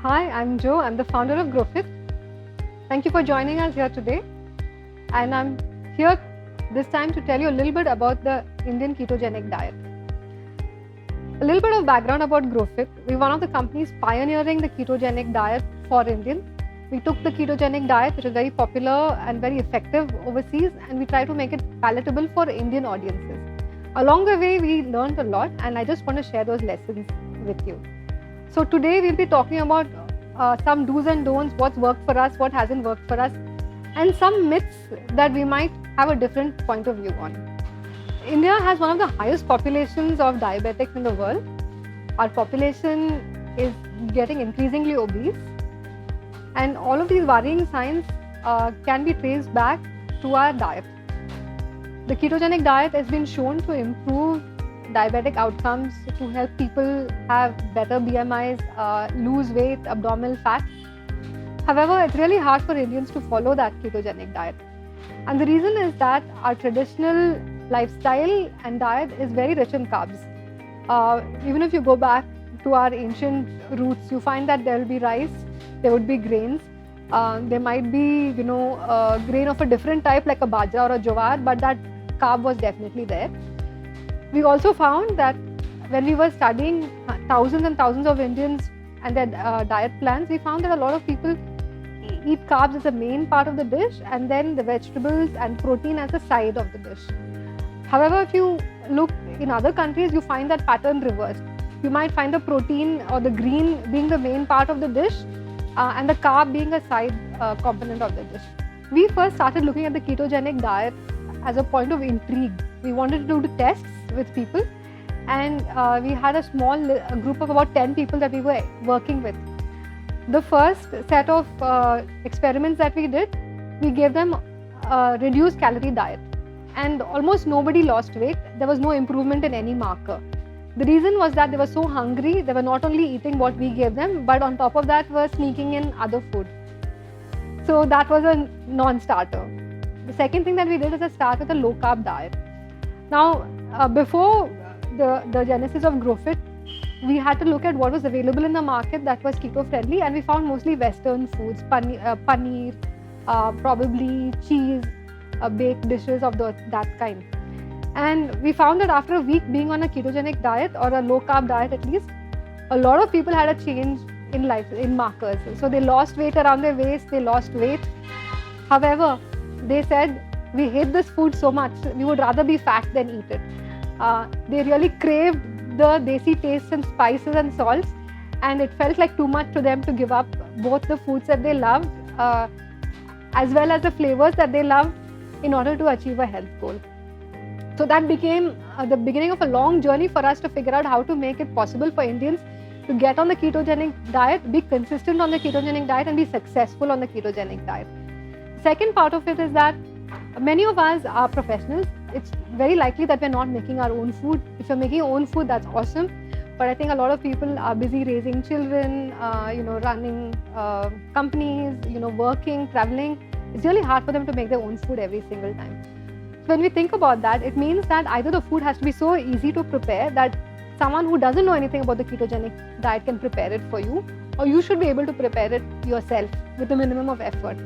Hi, I'm Joe. I'm the founder of GrowFit. Thank you for joining us here today. And I'm here this time to tell you a little bit about the Indian ketogenic diet. A little bit of background about GrowFit. We're one of the companies pioneering the ketogenic diet for Indians. We took the ketogenic diet, which is very popular and very effective overseas, and we try to make it palatable for Indian audiences. Along the way, we learned a lot, and I just want to share those lessons with you. So today we'll be talking about some do's and don'ts, what's worked for us, what hasn't worked for us, and some myths that we might have a different point of view on. India has one of the highest populations of diabetics in the world. Our population is getting increasingly obese, and all of these worrying signs can be traced back to our diet. The ketogenic diet has been shown to improve diabetic outcomes, to help people have better BMIs, lose weight, abdominal fat. However, it's really hard for Indians to follow that ketogenic diet. And the reason is that our traditional lifestyle and diet is very rich in carbs. Even if you go back to our ancient roots, you find that there will be rice, there would be grains, there might be, grain of a different type like a bajra or a jowar, but that carb was definitely there. We also found that when we were studying thousands and thousands of Indians and their diet plans, we found that a lot of people eat carbs as the main part of the dish and then the vegetables and protein as the side of the dish. However, if you look in other countries, you find that pattern reversed. You might find the protein or the green being the main part of the dish and the carb being a side component of the dish. We first started looking at the ketogenic diet as a point of intrigue. We wanted to do tests with people, and we had a small group of about 10 people that we were working with. The first set of experiments that we did, we gave them a reduced calorie diet, and almost nobody lost weight. There was no improvement in any marker. The reason was that they were so hungry, they were not only eating what we gave them, but on top of that were sneaking in other food. So that was a non-starter. The second thing that we did is to start with a low carb diet. Now, before the genesis of GrowFit, we had to look at what was available in the market that was keto friendly, and we found mostly Western foods, paneer, probably cheese, baked dishes of that kind. And we found that after a week being on a ketogenic diet or a low carb diet at least, a lot of people had a change in life, in markers. So they lost weight around their waist, they lost weight. However, they said, we hate this food so much, we would rather be fat than eat it. They really craved the desi tastes and spices and salts, and it felt like too much to them to give up both the foods that they loved as well as the flavors that they loved in order to achieve a health goal. So that became the beginning of a long journey for us to figure out how to make it possible for Indians to get on the ketogenic diet, be consistent on the ketogenic diet, and be successful on the ketogenic diet. Second part of it is that many of us are professionals. It's very likely that we're not making our own food. If you're making your own food, that's awesome. But I think a lot of people are busy raising children, running companies, working, traveling. It's really hard for them to make their own food every single time. So when we think about that, it means that either the food has to be so easy to prepare that someone who doesn't know anything about the ketogenic diet can prepare it for you, or you should be able to prepare it yourself with a minimum of effort.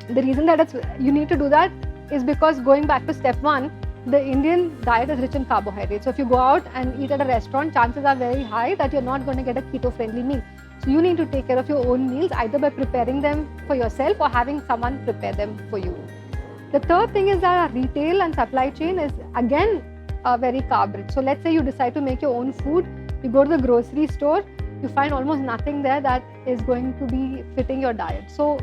The reason that you need to do that is because, going back to step one, the Indian diet is rich in carbohydrates. So if you go out and eat at a restaurant, chances are very high that you're not going to get a keto-friendly meal. So you need to take care of your own meals, either by preparing them for yourself or having someone prepare them for you. The third thing is that our retail and supply chain is again very carb rich. So let's say you decide to make your own food, you go to the grocery store, you find almost nothing there that is going to be fitting your diet. So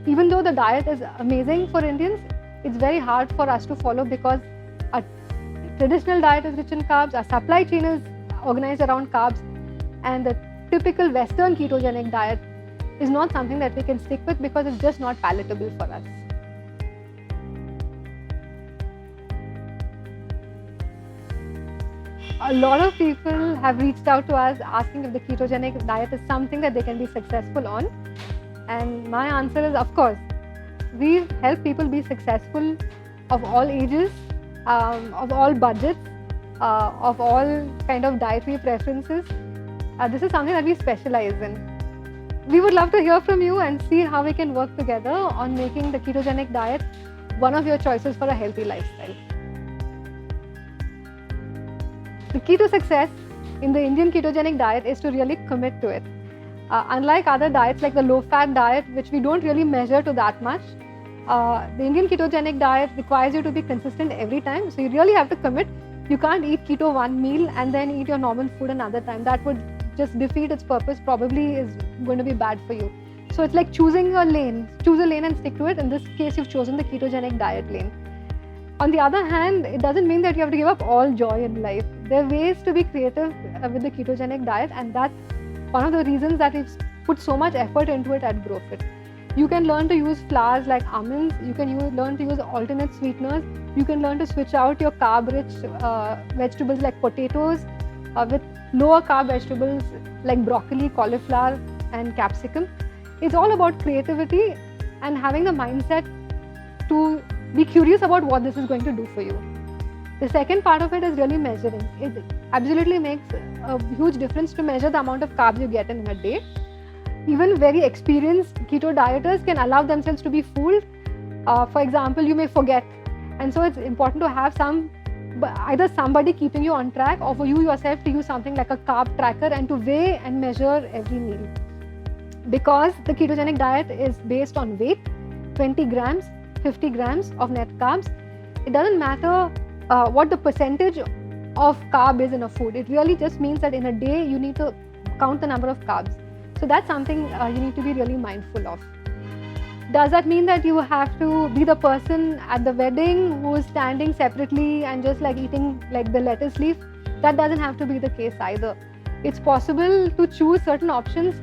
even though the diet is amazing for Indians, it's very hard for us to follow because our traditional diet is rich in carbs, our supply chain is organized around carbs, and the typical Western ketogenic diet is not something that we can stick with because it's just not palatable for us. A lot of people have reached out to us asking if the ketogenic diet is something that they can be successful on. And my answer is, of course. We help people be successful of all ages, of all budgets, of all kind of dietary preferences. This is something that we specialize in. We would love to hear from you and see how we can work together on making the ketogenic diet one of your choices for a healthy lifestyle. The key to success in the Indian ketogenic diet is to really commit to it. Unlike other diets like the low-fat diet, which we don't really measure to that much, the Indian ketogenic diet requires you to be consistent every time. So you really have to commit. You can't eat keto one meal and then eat your normal food another time. That would just defeat its purpose, probably is going to be bad for you. So it's like choosing a lane. Choose a lane and stick to it. In this case, you've chosen the ketogenic diet lane. On the other hand, it doesn't mean that you have to give up all joy in life. There are ways to be creative with the ketogenic diet, and that's one of the reasons that we've put so much effort into it at GrowFit. You can learn to use flours like almonds. You can learn to use alternate sweeteners. You can learn to switch out your carb-rich vegetables like potatoes with lower carb vegetables like broccoli, cauliflower, and capsicum. It's all about creativity and having the mindset to be curious about what this is going to do for you. The second part of it is really measuring. It absolutely makes a huge difference to measure the amount of carbs you get in a day. Even very experienced keto dieters can allow themselves to be fooled. For example, you may forget. And so it's important to have either somebody keeping you on track, or for you yourself to use something like a carb tracker and to weigh and measure every meal. Because the ketogenic diet is based on weight, 20 grams, 50 grams of net carbs. It doesn't matter what the percentage of carb is in a food. It really just means that in a day you need to count the number of carbs. So that's something you need to be really mindful of. Does that mean that you have to be the person at the wedding who is standing separately and just like eating like the lettuce leaf? That doesn't have to be the case either. It's possible to choose certain options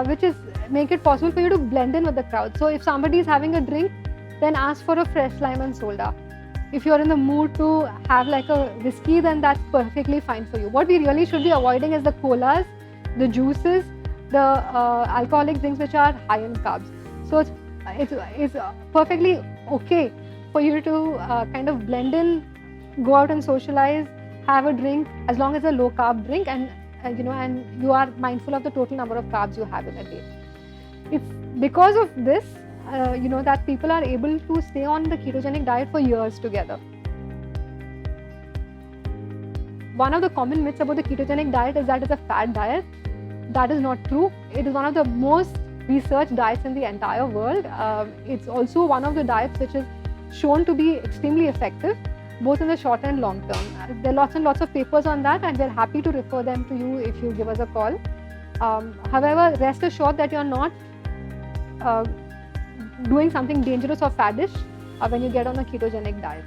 which make it possible for you to blend in with the crowd. So if somebody is having a drink, then ask for a fresh lime and soda. If you're in the mood to have like a whiskey, then that's perfectly fine for you. What we really should be avoiding is the colas, the juices, the alcoholic drinks which are high in carbs. So it's perfectly okay for you to kind of blend in, go out and socialize, have a drink as long as a low carb drink, and you are mindful of the total number of carbs you have in a day. It's because of this that people are able to stay on the ketogenic diet for years together. One of the common myths about the ketogenic diet is that it's a fad diet. That is not true. It is one of the most researched diets in the entire world. It's also one of the diets which is shown to be extremely effective, both in the short and long term. There are lots and lots of papers on that, and we're happy to refer them to you if you give us a call. However, rest assured that you're not doing something dangerous or faddish when you get on a ketogenic diet.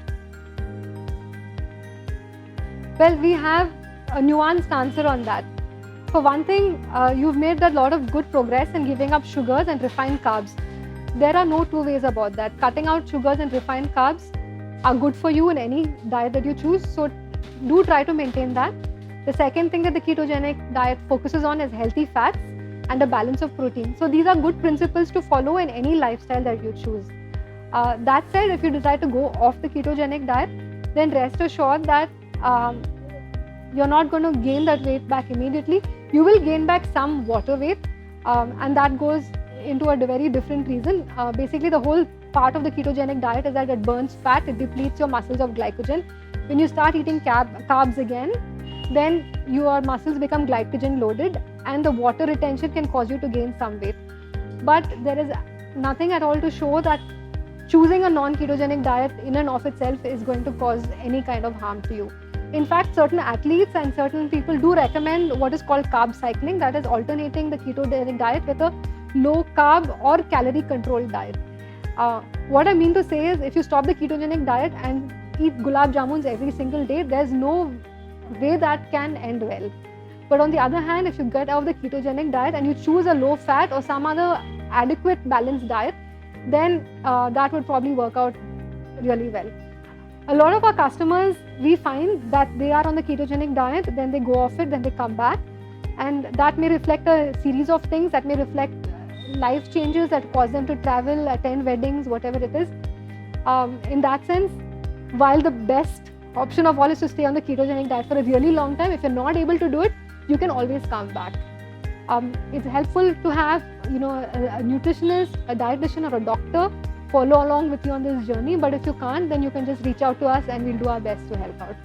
Well, we have a nuanced answer on that. For one thing, you've made a lot of good progress in giving up sugars and refined carbs. There are no two ways about that. Cutting out sugars and refined carbs are good for you in any diet that you choose, so do try to maintain that. The second thing that the ketogenic diet focuses on is healthy fats and a balance of protein. So these are good principles to follow in any lifestyle that you choose. That said, if you decide to go off the ketogenic diet, then rest assured that you're not going to gain that weight back immediately. You will gain back some water weight, and that goes into a very different reason. Basically, the whole part of the ketogenic diet is that it burns fat, it depletes your muscles of glycogen. When you start eating carbs again, then your muscles become glycogen loaded, and the water retention can cause you to gain some weight. But there is nothing at all to show that choosing a non-ketogenic diet in and of itself is going to cause any kind of harm to you. In fact, certain athletes and certain people do recommend what is called carb cycling, that is alternating the ketogenic diet with a low carb or calorie controlled diet. What I mean to say is, if you stop the ketogenic diet and eat gulab jamuns every single day, there's no way that can end well. But on the other hand, if you get out of the ketogenic diet and you choose a low fat or some other adequate balanced diet, then that would probably work out really well. A lot of our customers, we find that they are on the ketogenic diet, then they go off it, then they come back, and that may reflect a series of things, that may reflect life changes that cause them to travel, attend weddings, whatever it is. In that sense, while the best option of all is to stay on the ketogenic diet for a really long time, if you're not able to do it, you can always come back. It's helpful to have a nutritionist, a dietitian, or a doctor follow along with you on this journey. But if you can't, then you can just reach out to us and we'll do our best to help out.